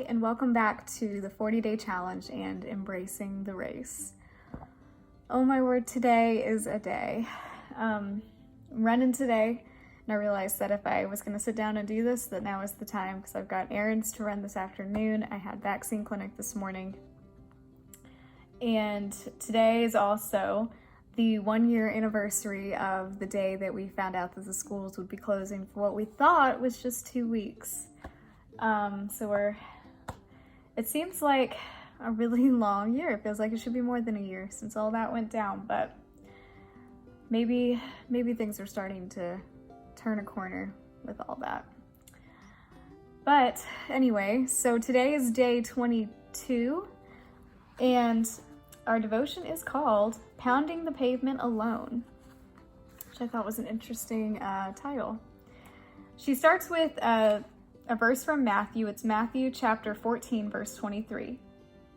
and welcome back to the 40-day challenge and embracing the race. Oh my word, today is a day. I'm running today, and I realized that if I was going to sit down and do this, that now is the time because I've got errands to run this afternoon. I had vaccine clinic this morning, and today is also the 1-year anniversary of the day that we found out that the schools would be closing for what we thought was just 2 weeks. It seems like a really long year. It feels like it should be more than a year since all that went down, but maybe things are starting to turn a corner with all that. But anyway, so today is day 22, and our devotion is called Pounding the Pavement Alone, which I thought was an interesting title. She starts with a verse from Matthew. It's Matthew chapter 14, verse 23.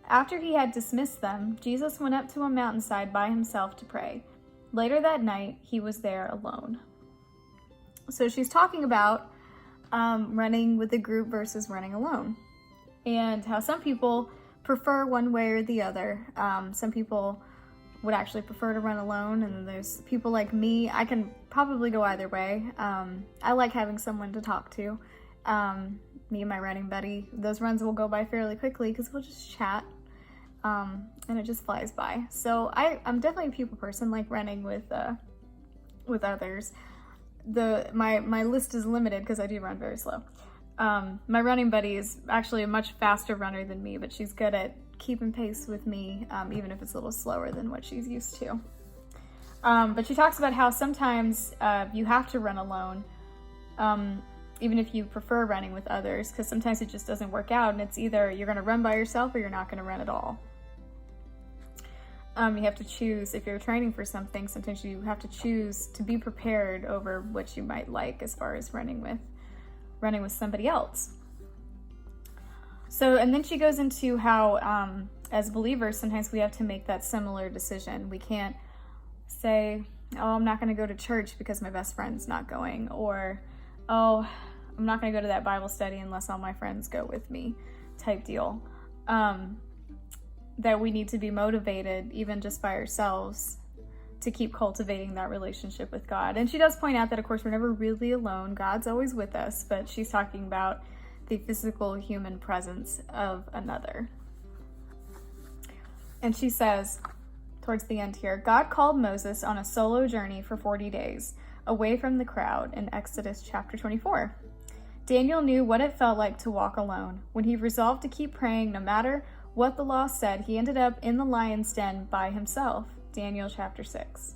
After he had dismissed them, Jesus went up to a mountainside by himself to pray. Later that night, he was there alone. So she's talking about running with a group versus running alone, and how some people prefer one way or the other. Some people would actually prefer to run alone, and then there's people like me. I can probably go either way. I like having someone to talk to. Me and my running buddy, those runs will go by fairly quickly because we'll just chat, and it just flies by. So I'm definitely a people person, like running with others. My list is limited because I do run very slow. My running buddy is actually a much faster runner than me, but she's good at keeping pace with me, even if it's a little slower than what she's used to. But she talks about how sometimes you have to run alone, even if you prefer running with others, because sometimes it just doesn't work out, and it's either you're going to run by yourself or you're not going to run at all. You have to choose. If you're training for something, sometimes you have to choose to be prepared over what you might like as far as running with somebody else. So, and then she goes into how as believers, sometimes we have to make that similar decision. We can't say, oh, I'm not going to go to church because my best friend's not going, or, oh, I'm not going to go to that Bible study unless all my friends go with me, type deal. That we need to be motivated, even just by ourselves, to keep cultivating that relationship with God. And she does point out that, of course, we're never really alone. God's always with us, but she's talking about the physical human presence of another. And she says, towards the end here, God called Moses on a solo journey for 40 days, away from the crowd, in Exodus chapter 24. Daniel knew what it felt like to walk alone. When he resolved to keep praying no matter what the law said, he ended up in the lion's den by himself. Daniel chapter 6.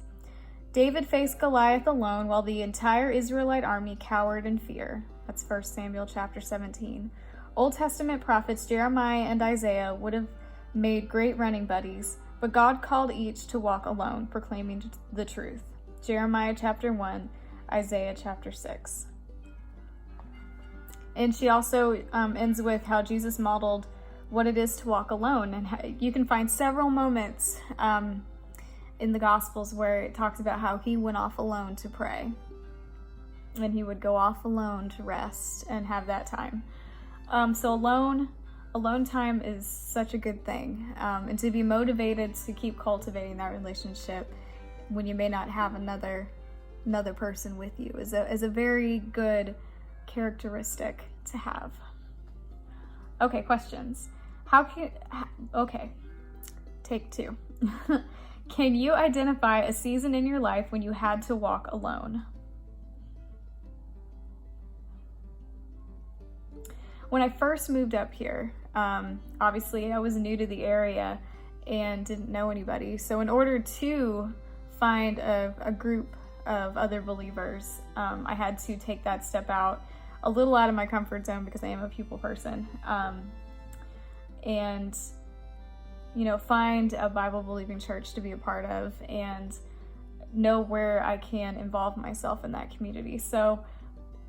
David faced Goliath alone while the entire Israelite army cowered in fear. That's 1 Samuel chapter 17. Old Testament prophets Jeremiah and Isaiah would have made great running buddies, but God called each to walk alone, proclaiming the truth. Jeremiah chapter 1, Isaiah chapter 6. And she also ends with how Jesus modeled what it is to walk alone. And how you can find several moments in the Gospels where it talks about how he went off alone to pray. And he would go off alone to rest and have that time. So alone time is such a good thing. And to be motivated to keep cultivating that relationship when you may not have another person with you is a very good characteristic to have. Okay, questions. Take 2. Can you identify a season in your life when you had to walk alone? When I first moved up here, obviously I was new to the area and didn't know anybody. So in order to find a group of other believers, I had to take that step out, a little out of my comfort zone because I am a people person, and find a Bible-believing church to be a part of and know where I can involve myself in that community. So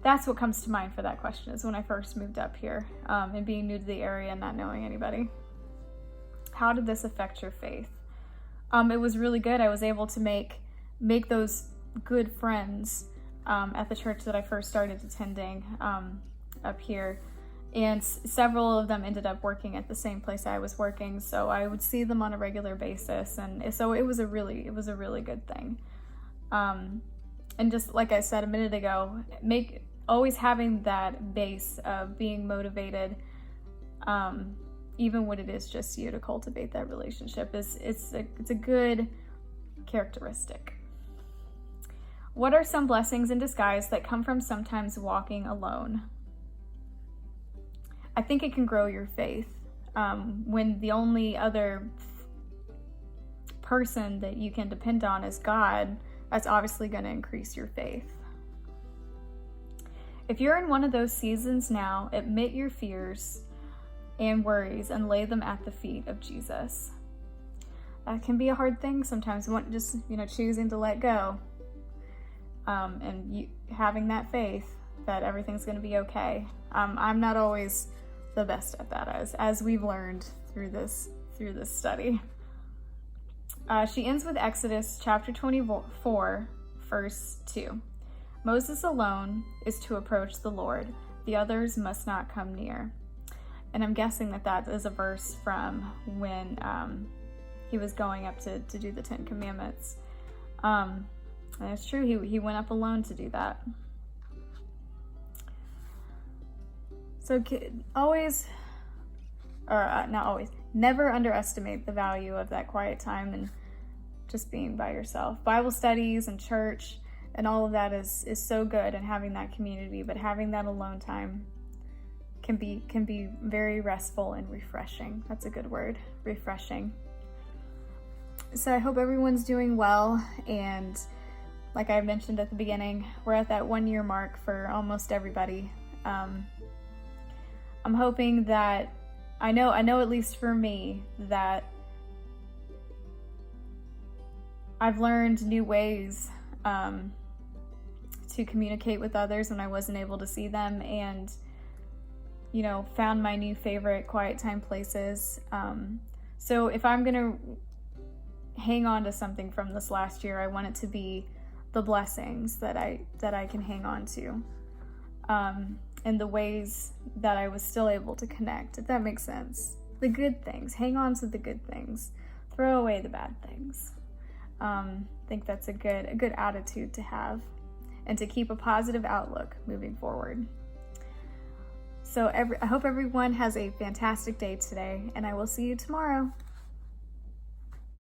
that's what comes to mind for that question, is when I first moved up here, and being new to the area and not knowing anybody. How did this affect your faith? It was really good. I was able to make those good friends at the church that I first started attending up here, And several of them ended up working at the same place I was working, so I would see them on a regular basis, and so it was a really good thing. And just like I said a minute ago, always having that base of being motivated, even when it is just you, to cultivate that relationship it's a good characteristic. What are some blessings in disguise that come from sometimes walking alone? I think it can grow your faith. When the only other person that you can depend on is God, that's obviously going to increase your faith. If you're in one of those seasons now, admit your fears and worries and lay them at the feet of Jesus. That can be a hard thing sometimes, just choosing to let go, and having that faith that everything's going to be okay. I'm not always the best at that, as we've learned through this study. She ends with Exodus chapter 24, verse 2. Moses alone is to approach the Lord. The others must not come near. And I'm guessing that is a verse from when he was going up to do the 10 Commandments. And it's true, he went up alone to do that. So never underestimate the value of that quiet time and just being by yourself. Bible studies and church and all of that is so good, and having that community, but having that alone time can be very restful and refreshing. That's a good word, refreshing. So I hope everyone's doing well, and like I mentioned at the beginning, we're at that 1 year mark for almost everybody. I'm hoping that, I know at least for me, that I've learned new ways to communicate with others when I wasn't able to see them, and found my new favorite quiet time places. So if I'm gonna hang on to something from this last year, I want it to be the blessings that I can hang on to. And the ways that I was still able to connect, if that makes sense. The good things, hang on to the good things, throw away the bad things. I think that's a good attitude to have, and to keep a positive outlook moving forward. So I hope everyone has a fantastic day today, and I will see you tomorrow.